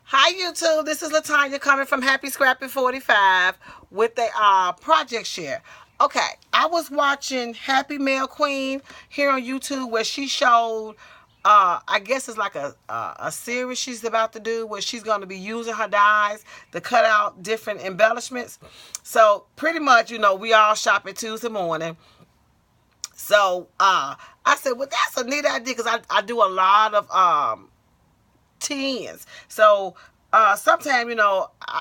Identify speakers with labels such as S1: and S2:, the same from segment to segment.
S1: Hi YouTube, this is Latanya coming from Happy Scrappy 45 with a project share. Okay, I was watching Happy Mail Queen here on YouTube where she showed I guess it's like a series she's about to do where she's going to be using her dies to cut out different embellishments. So pretty much, we all shop at Tuesday morning. So I said, well, that's a neat idea because I do a lot of tens. So sometimes,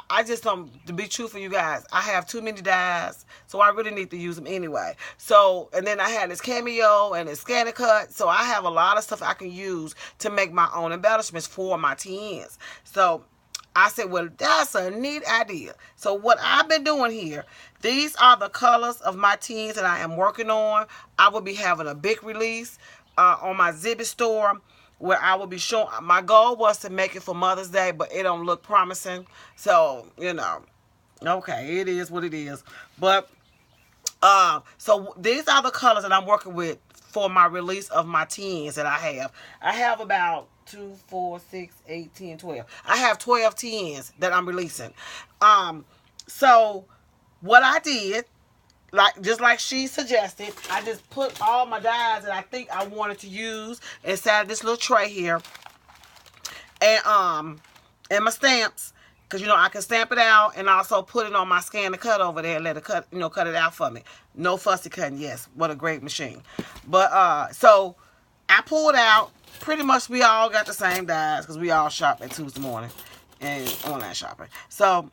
S1: I just don't, to be true for you guys, I have too many dyes, so I really need to use them anyway. So, and then I had this cameo and this scanner cut, so I have a lot of stuff I can use to make my own embellishments for my tens. So I said, well, that's a neat idea. So what I've been doing here, these are the colors of my teens that I am working on. I will be having a big release on my Zippy store where I will be showing. My goal was to make it for Mother's Day, but it don't look promising. So, okay, it is what it is. But, so these are the colors that I'm working with for my release of my teens that I have. I have about 2, 4, 6, 8, 10, 12. I have 12 teens that I'm releasing. So what I did, just like she suggested, I just put all my dyes that I think I wanted to use inside this little tray here, and my stamps, because I can stamp it out and also put it on my scan to cut over there and let it cut it out for me. No fussy cutting. Yes, what a great machine. But so I pulled out. Pretty much we all got the same dyes because we all shop at Tuesday morning and online shopping. So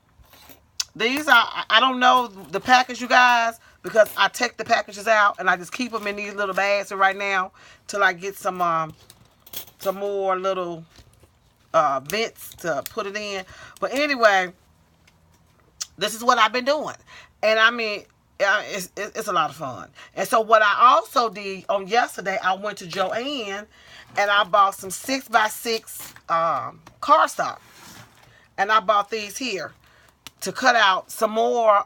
S1: these are, I don't know the package, you guys, because I take the packages out and I just keep them in these little bags right now till I get some more little vents to put it in. But anyway, this is what I've been doing. And I mean, it's a lot of fun. And so what I also did on yesterday, I went to Joann and I bought some 6x6 cardstock. And I bought these here to cut out some more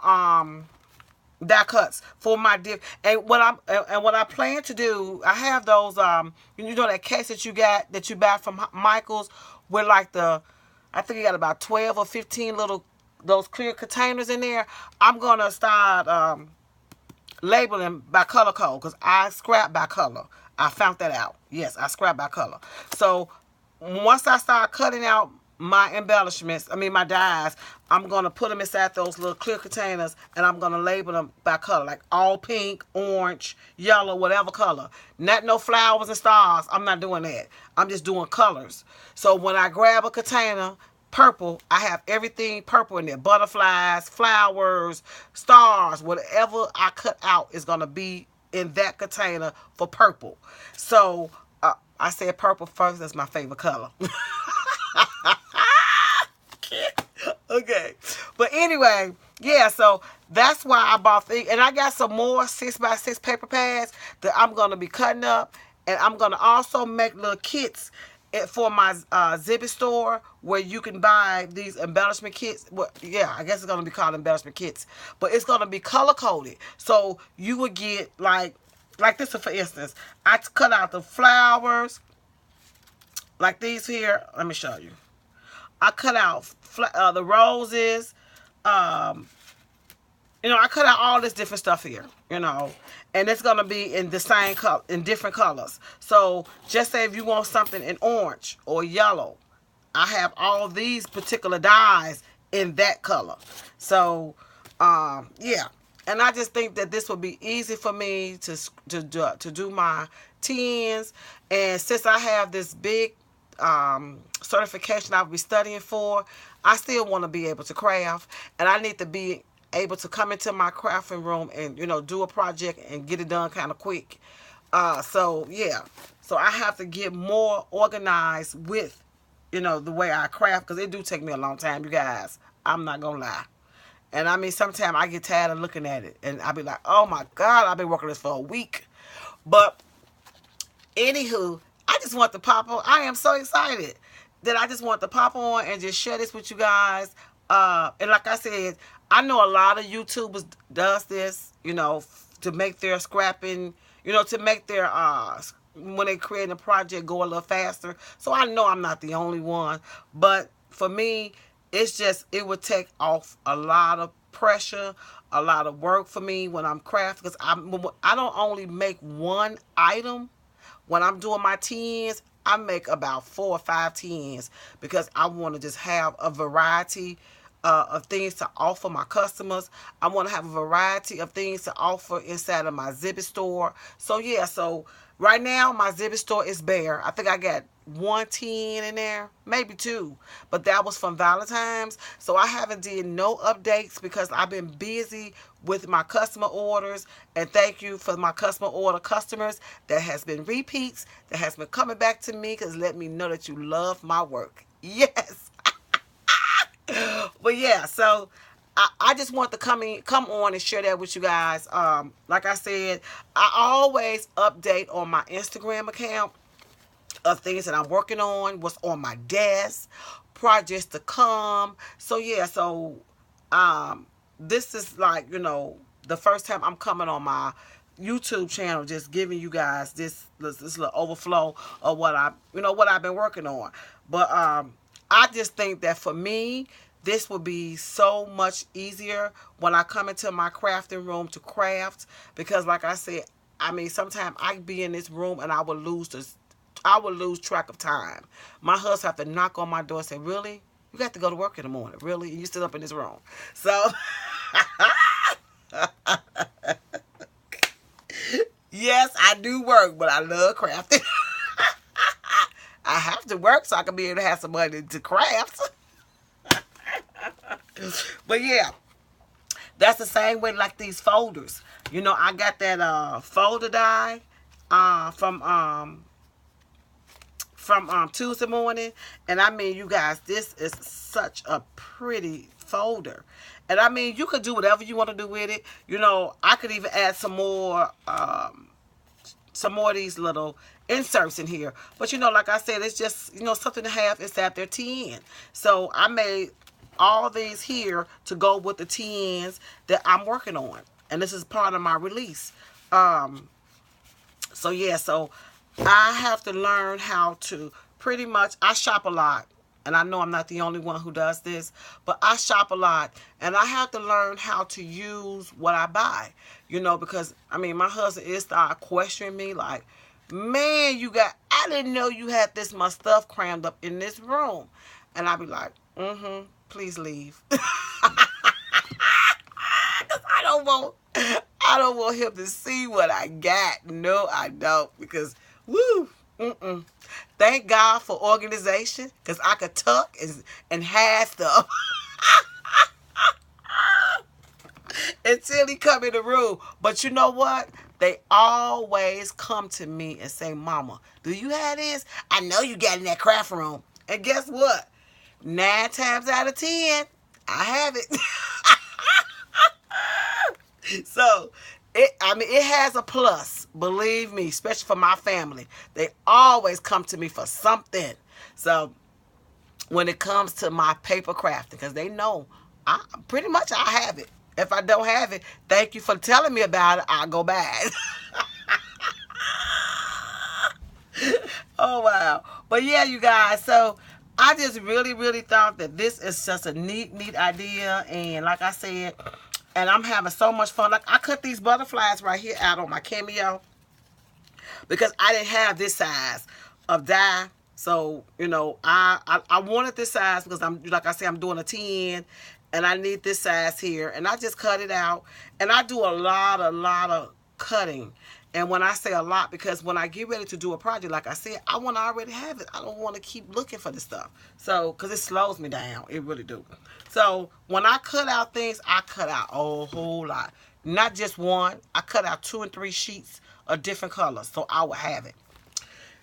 S1: die cuts for my dip. And what I plan to do, I have those that case that you buy from Michael's with like I think you got about 12 or 15 little those clear containers in there. I'm gonna start labeling by color code because I scrap by color. I found that out. Yes, I scrap by color. So once I start cutting out my embellishments, my dyes, I'm going to put them inside those little clear containers and I'm going to label them by color, like all pink, orange, yellow, whatever color. Not no flowers and stars. I'm not doing that. I'm just doing colors. So when I grab a container, purple, I have everything purple in there. Butterflies, flowers, stars, whatever I cut out is going to be in that container for purple. So I said purple first. That's my favorite color. Okay, but anyway, yeah, so that's why I bought these, and I got some more 6x6 paper pads that I'm going to be cutting up, and I'm going to also make little kits for my Zippy store where you can buy these embellishment kits. Well, yeah, I guess it's going to be called embellishment kits, but it's going to be color coded, so you would get like this. For instance, I cut out the flowers like these here. Let me show you. I cut out the roses. I cut out all this different stuff here, and it's going to be in the same color, in different colors. So just say if you want something in orange or yellow, I have all these particular dyes in that color. So, yeah. And I just think that this would be easy for me to do my tens. And since I have this big certification I'll be studying for, I still want to be able to craft, and I need to be able to come into my crafting room and do a project and get it done kind of quick. So yeah, so I have to get more organized with the way I craft, because it do take me a long time, you guys. I'm not gonna lie. And sometimes I get tired of looking at it and I'll be like, oh my God, I've been working this for a week. But anywho, I just want to pop on. I am so excited that I just want to pop on and just share this with you guys. And like I said, I know a lot of YouTubers does this, to make their scrapping, to make their when they create a project go a little faster. So I know I'm not the only one, but for me, it's just, it would take off a lot of pressure, a lot of work for me when I'm crafting, because I don't only make one item. When I'm doing my tens, I make about 4 or 5 tens, because I want to just have a variety of things to offer my customers. I want to have a variety of things to offer inside of my exhibit store. So yeah, so right now my exhibit store is bare. I think I got 110 in there, maybe 2, but that was from Valentine's. So I haven't did no updates because I've been busy with my customer orders. And thank you for my customer order customers that has been repeats, that has been coming back to me, because let me know that you love my work. Yes. But yeah, so I just want to come on and share that with you guys. Like I said, I always update on my Instagram account of things that I'm working on, what's on my desk, projects to come. So yeah, so this is like, the first time I'm coming on my YouTube channel, just giving you guys this little overflow of what I've been working on. But I just think that for me, this will be so much easier when I come into my crafting room to craft, because like I said, I mean, sometimes I be in this room and I would lose track of time. My husband have to knock on my door and say, "Really? You got to go to work in the morning? Really? You sit up in this room?" So, yes, I do work, but I love crafting. I have to work so I can be able to have some money to craft. But yeah, that's the same way like these folders. I got that folder die from Tuesday morning, and I mean, you guys, this is such a pretty folder. And I mean, you could do whatever you want to do with it. I could even add some more of these little inserts in here. But like I said, it's just something to have inside their 10. So I made all these here to go with the 10s that I'm working on, and this is part of my release. So yeah, so I have to learn how to pretty much, I shop a lot. And I know I'm not the only one who does this, but I shop a lot. And I have to learn how to use what I buy. Because, I mean, my husband is started questioning me like, "Man, I didn't know you had this much stuff crammed up in this room." And I be like, please leave. Because I don't want him to see what I got. No, I don't. Because, woo, thank God for organization, because I could tuck and hide stuff until he come in the room. But you know what? They always come to me and say, "Mama, do you have this? I know you got it in that craft room." And guess what? 9 times out of 10, I have it. So, it has a plus, believe me, especially for my family. They always come to me for something. So, when it comes to my paper crafting, because they know I have it. If I don't have it, thank you for telling me about it. I'll go buy it. Oh, wow. But yeah, you guys, so I just really, really thought that this is just a neat idea. And like I said, and I'm having so much fun. Like, I cut these butterflies right here out on my Cameo because I didn't have this size of die. So, I wanted this size because like I said, I'm doing a 10, and I need this size here. And I just cut it out. And I do a lot of cutting. And when I say a lot, because when I get ready to do a project, like I said, I want to already have it. I don't want to keep looking for this stuff. So, because it slows me down. It really do. So, when I cut out things, I cut out a whole lot. Not just one. I cut out 2 and 3 sheets of different colors. So, I will have it.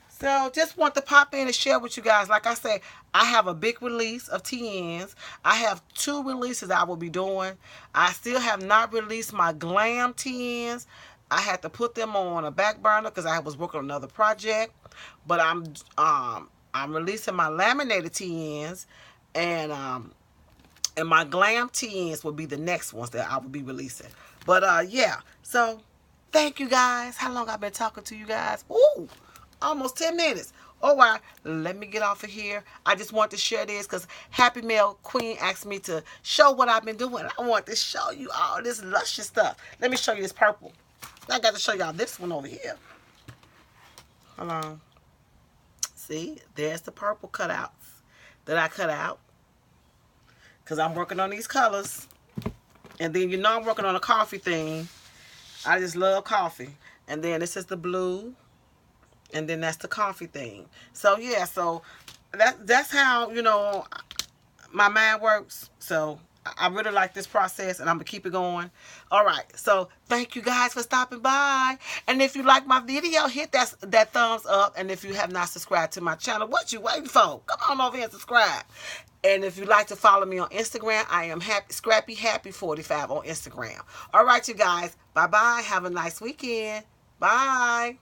S1: So, just want to pop in and share with you guys. Like I said, I have a big release of TNs. I have 2 releases I will be doing. I still have not released my glam TNs. I had to put them on a back burner because I was working on another project. But I'm releasing my laminated TNs, and my glam TNs will be the next ones that I will be releasing. But yeah, so thank you guys. How long I've been talking to you guys? Ooh, almost 10 minutes. All right, let me get off of here. I just want to share this because Happy Mail Queen asked me to show what I've been doing. I want to show you all this luscious stuff. Let me show you this purple. I got to show y'all this one over here. Hold on. See, there's the purple cutouts that I cut out because I'm working on these colors. And then, you know, I'm working on a coffee thing. I just love coffee. And then this is the blue. And then that's the coffee thing. So, yeah, so that's how, you know, my mind works. So, I really like this process, and I'm going to keep it going. All right, so thank you guys for stopping by. And if you like my video, hit that thumbs up. And if you have not subscribed to my channel, what you waiting for? Come on over here and subscribe. And if you'd like to follow me on Instagram, I am Scrappy Happy 45 on Instagram. All right, you guys. Bye-bye. Have a nice weekend. Bye.